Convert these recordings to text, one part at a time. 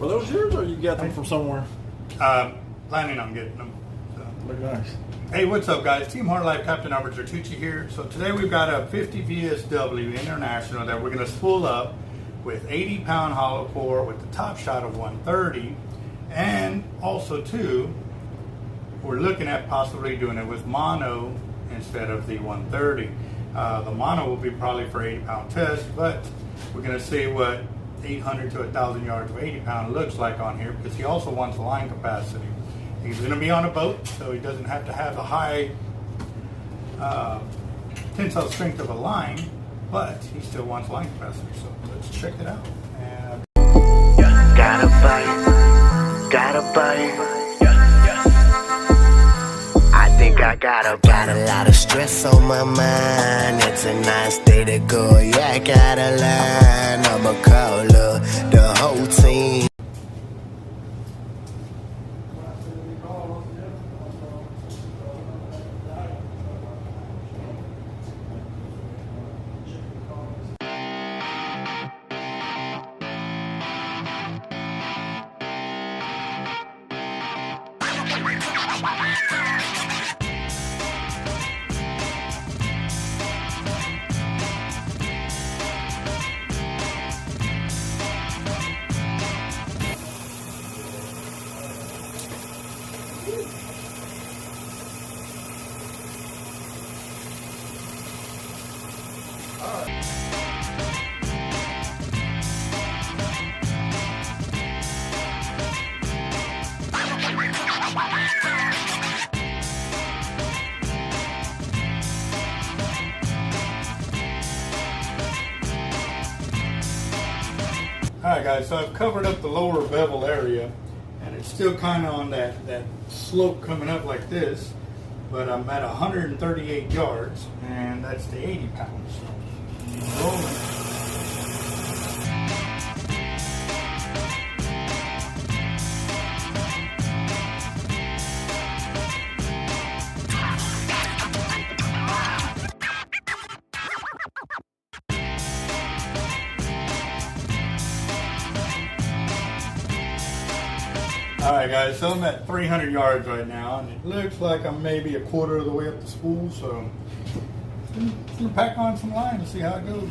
Were those yours or you got them from somewhere? Planning on getting them. So. Look nice. Hey, what's up, guys? Team Hard Life Captain Albert Zertucci here. So today we've got a 50 VSW International that we're going to spool up with 80-pound hollow core with the top shot of 130, and also too, we're looking at possibly doing it with mono instead of the 130. The mono will be probably for 80-pound test, but we're going to see what 800 to 1,000 yards of 80-pound looks like on here, because he also wants line capacity. He's going to be on a boat, so he doesn't have to have a high tensile strength of a line, but he still wants line capacity. So let's check it out. And gotta bite. I think I got a lot of stress on my mind. It's a nice day to go. Yeah, I got a line. I'ma call the whole team. Alright guys, so I've covered up the lower bevel area, and it's still kind of on that slope coming up like this, but I'm at 138 yards, and that's the 80 pounds. So, rolling. Alright guys, so I'm at 300 yards right now, and it looks like I'm maybe a quarter of the way up the spool, so I'm going to pack on some line and see how it goes.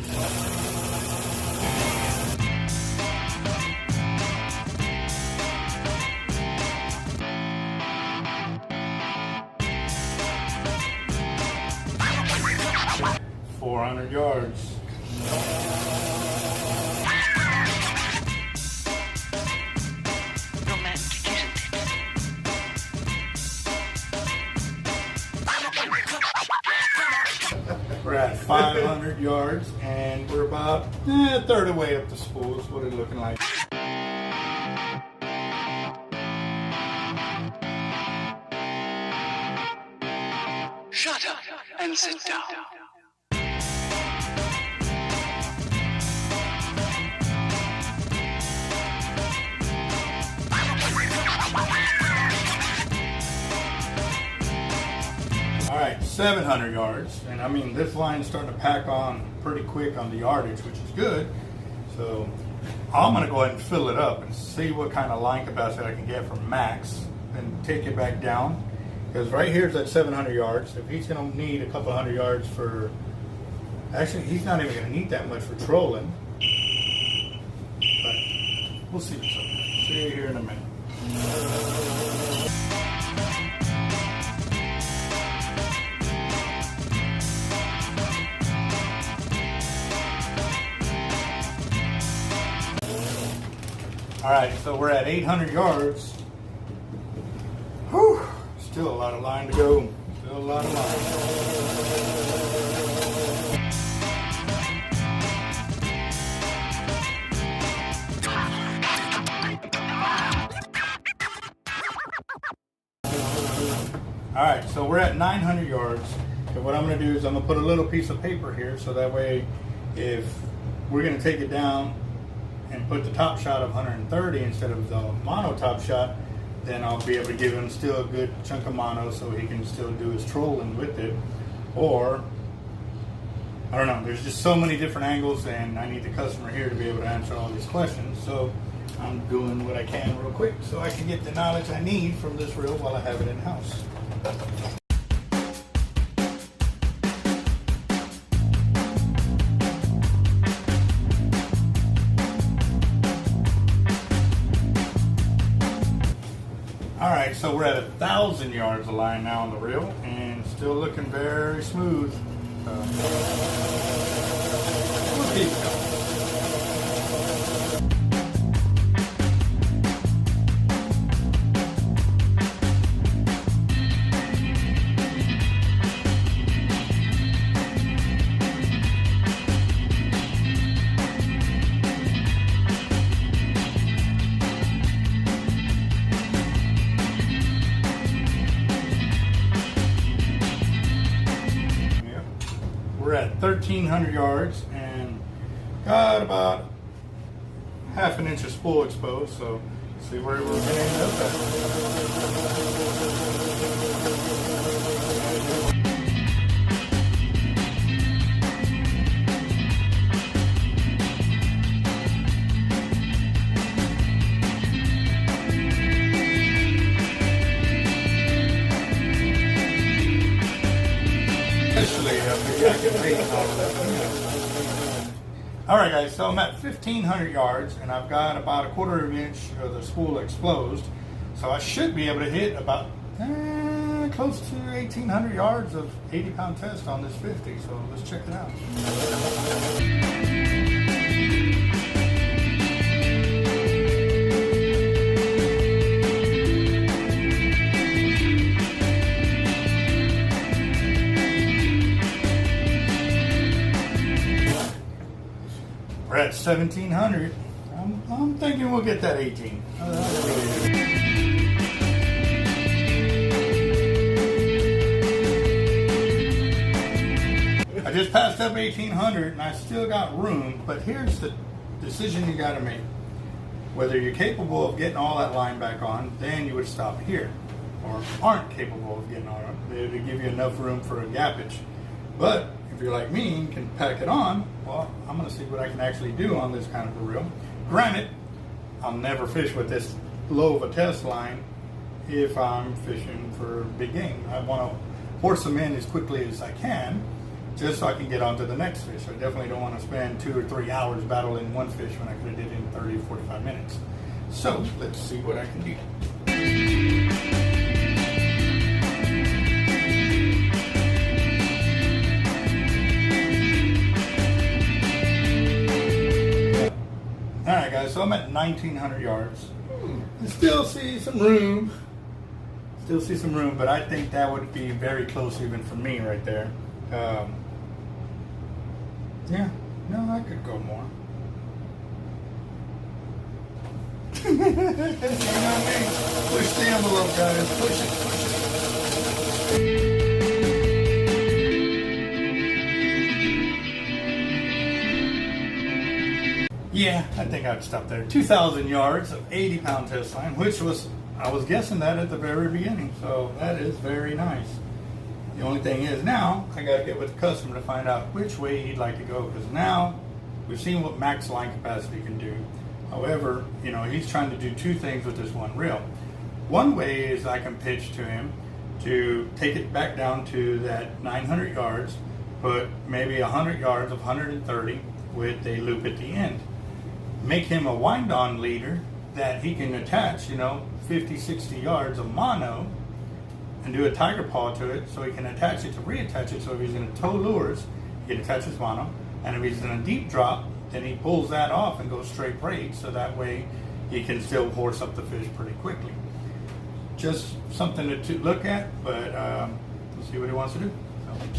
$400 yards. We're at 500 yards, and we're about a third of the way up the spool. That's what it's looking like. Shut up and sit down. Alright, 700 yards, and I mean this line's starting to pack on pretty quick on the yardage, which is good. So I'm going to go ahead and fill it up and see what kind of line capacity I can get from max, and take it back down, because right here's at 700 yards. If he's going to need a couple hundred yards for, actually he's not even going to need that much for trolling, but we'll see what's up. See you here in a minute. Alright, so we're at 800 yards. Whew, still a lot of line to go. Still a lot of line. Alright, so we're at 900 yards. And what I'm going to do is I'm going to put a little piece of paper here, so that way if we're going to take it down and put the top shot of 130 instead of the mono top shot, then I'll be able to give him still a good chunk of mono so he can still do his trolling with it. Or, I don't know, there's just so many different angles, and I need the customer here to be able to answer all these questions. So I'm doing what I can real quick so I can get the knowledge I need from this reel while I have it in house. Alright, so we're at 1,000 yards of line now on the reel and still looking very smooth. We'll keep going. We're at 1,300 yards and got about half an inch of spool exposed, so see where we're going to end up Alright guys, so I'm at 1,500 yards and I've got about a quarter of an inch of the spool exposed. So I should be able to hit about close to 1,800 yards of 80-pound test on this 50. So let's check it out. We're at 1,700. I'm thinking we'll get that 18. I just passed up 1,800 and I still got room, but here's the decision you got to make. Whether you're capable of getting all that line back on, then you would stop here. Or aren't capable of getting on it. They would give you enough room for a gappage. But if you're like me and can pack it on, well, I'm going to see what I can actually do on this kind of a reel. Granted, I'll never fish with this low of a test line if I'm fishing for big game. I want to horse them in as quickly as I can just so I can get on to the next fish. I definitely don't want to spend 2 or 3 hours battling one fish when I could have did it in 30 or 45 minutes. So let's see what I can do. Alright guys, so I'm at 1,900 yards. I still see some room. But I think that would be very close even for me right there. Yeah, no, I could go more. You know what I mean? Push the envelope, guys. Push it. Yeah, I think I'd stop there. 2,000 yards of 80-pound test line, which I was guessing that at the very beginning. So that is very nice. The only thing is now I got to get with the customer to find out which way he'd like to go, because now we've seen what max line capacity can do. However, you know, he's trying to do two things with this one reel. One way is I can pitch to him to take it back down to that 900 yards, put maybe 100 yards of 130 with a loop at the end. Make him a wind-on leader that he can attach, 50, 60 yards of mono and do a tiger paw to it so he can attach it to reattach it. So if he's going to tow lures, he can attach his mono. And if he's in a deep drop, then he pulls that off and goes straight braid, so that way he can still horse up the fish pretty quickly. Just something to look at, but we'll see what he wants to do.